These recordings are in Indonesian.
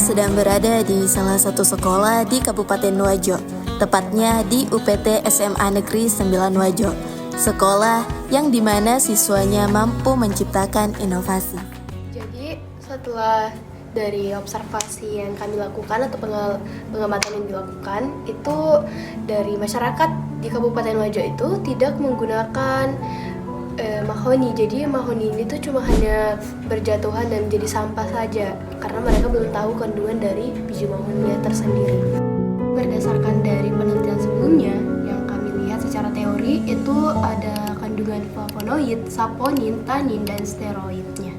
sedang berada di salah satu sekolah di Kabupaten Wajo, tepatnya di UPT SMA Negeri 9 Wajo, sekolah yang dimana siswanya mampu menciptakan inovasi. Jadi setelah dari observasi yang kami lakukan atau pengamatan yang dilakukan, itu dari masyarakat di Kabupaten Wajo itu tidak menggunakan mahoni. Jadi mahoni ini tuh cuma hanya berjatuhan dan menjadi sampah saja, karena mereka belum tahu kandungan dari biji mahoninya tersendiri. Berdasarkan dari penelitian sebelumnya yang kami lihat secara teori, itu ada kandungan flavonoid, saponin, tanin, dan steroidnya.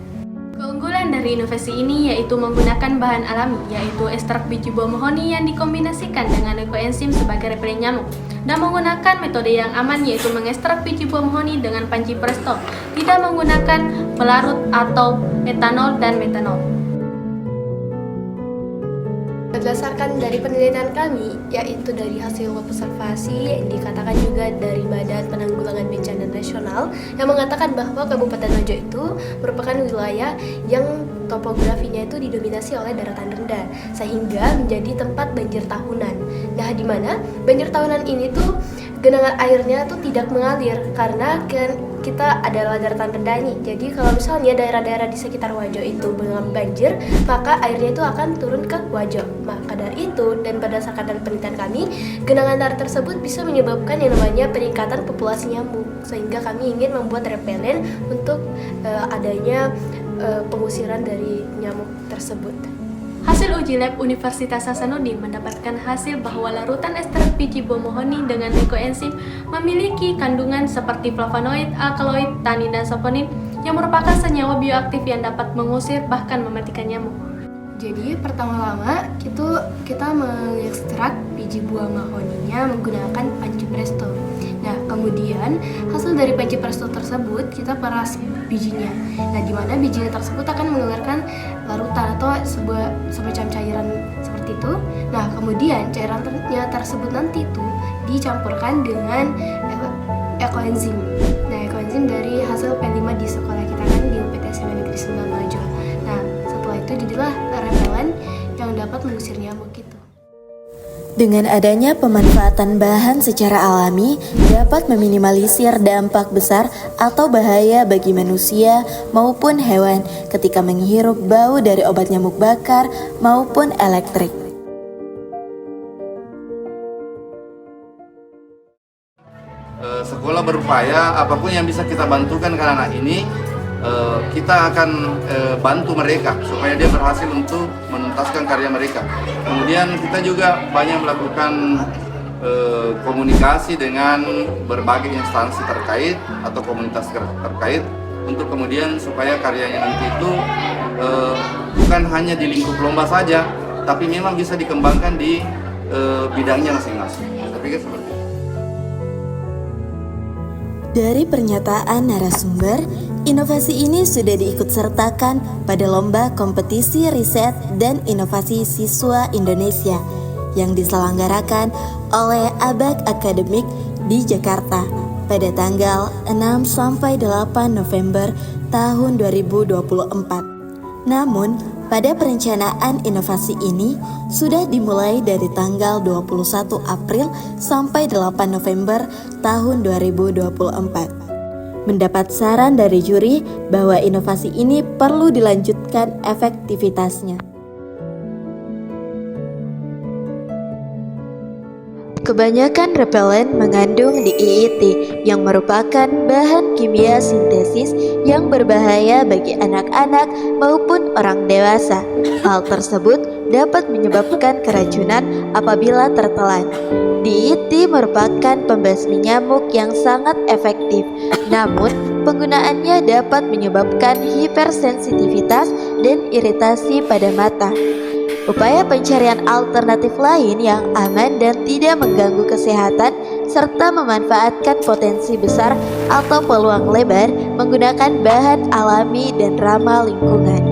Keunggulan dari inovasi ini yaitu menggunakan bahan alami, yaitu ekstrak biji buah mahoni yang dikombinasikan dengan ekoenzim sebagai repelen nyamuk, dan menggunakan metode yang aman yaitu mengekstrak biji buah mahoni dengan panci presto, tidak menggunakan pelarut atau metanol dan metanol. Berdasarkan dari penelitian kami, yaitu dari hasil observasi yang dikatakan juga dari Badan Penanggulangan Bencana Nasional, yang mengatakan bahwa Kabupaten Wajo itu merupakan wilayah yang topografinya itu didominasi oleh daratan rendah, sehingga menjadi tempat banjir tahunan. Nah, di mana banjir tahunan ini tuh genangan airnya tuh tidak mengalir karena kita adalah daratan rendah nih. Jadi kalau misalnya daerah-daerah di sekitar Wajo itu mengalami banjir, maka airnya itu akan turun ke Wajo. Maka dari itu, dan berdasarkan dari penelitian kami, genangan air tersebut bisa menyebabkan yang namanya peningkatan populasi nyamuk. Sehingga kami ingin membuat repelen untuk adanya pengusiran dari nyamuk tersebut. Hasil uji lab Universitas Hasanuddin mendapatkan hasil bahwa larutan ekstrak biji buah mahoni dengan ekoenzim memiliki kandungan seperti flavonoid, alkaloid, tanin, dan saponin yang merupakan senyawa bioaktif yang dapat mengusir bahkan mematikan nyamuk. Jadi pertama-tama kita mengekstrak biji buah mahoninya menggunakan panci presto. Nah, kemudian hasil dari panci presto tersebut kita peras bijinya. Nah, di mana bijinya tersebut akan mengeluarkan larutan atau semacam cairan seperti itu. Nah, kemudian cairannya tersebut nanti itu dicampurkan dengan ekoenzim. Nah, ekoenzim dari hasil P5 di sekolah kita kan di UPT SMA Negeri 9 Wajo. Nah, setelah itu jadilah repelen yang dapat mengusir nyamuk itu. Dengan adanya pemanfaatan bahan secara alami dapat meminimalisir dampak besar atau bahaya bagi manusia maupun hewan ketika menghirup bau dari obat nyamuk bakar maupun elektrik. Sekolah berupaya apapun yang bisa kita bantukan ke anak ini, kita akan bantu mereka supaya dia berhasil untuk menuntaskan karya mereka. Kemudian kita juga banyak melakukan komunikasi dengan berbagai instansi terkait atau komunitas terkait untuk kemudian supaya karyanya nanti itu bukan hanya di lingkup lomba saja, tapi memang bisa dikembangkan di bidangnya masing-masing. Saya pikir seperti itu. Dari pernyataan narasumber, inovasi ini sudah diikutsertakan pada Lomba Kompetisi Riset dan Inovasi Siswa Indonesia yang diselenggarakan oleh ABAK Akademik di Jakarta pada tanggal 6-8 November tahun 2024. Namun, pada perencanaan inovasi ini sudah dimulai dari tanggal 21 April sampai 8 November tahun 2024. Mendapat saran dari juri bahwa inovasi ini perlu dilanjutkan efektivitasnya. Kebanyakan repelen mengandung DEET yang merupakan bahan kimia sintesis yang berbahaya bagi anak-anak maupun orang dewasa. Hal tersebut dapat menyebabkan keracunan apabila tertelan. DEET merupakan pembasmi nyamuk yang sangat efektif, namun penggunaannya dapat menyebabkan hipersensitivitas dan iritasi pada mata. Upaya pencarian alternatif lain yang aman dan tidak mengganggu kesehatan serta memanfaatkan potensi besar atau peluang lebar menggunakan bahan alami dan ramah lingkungan.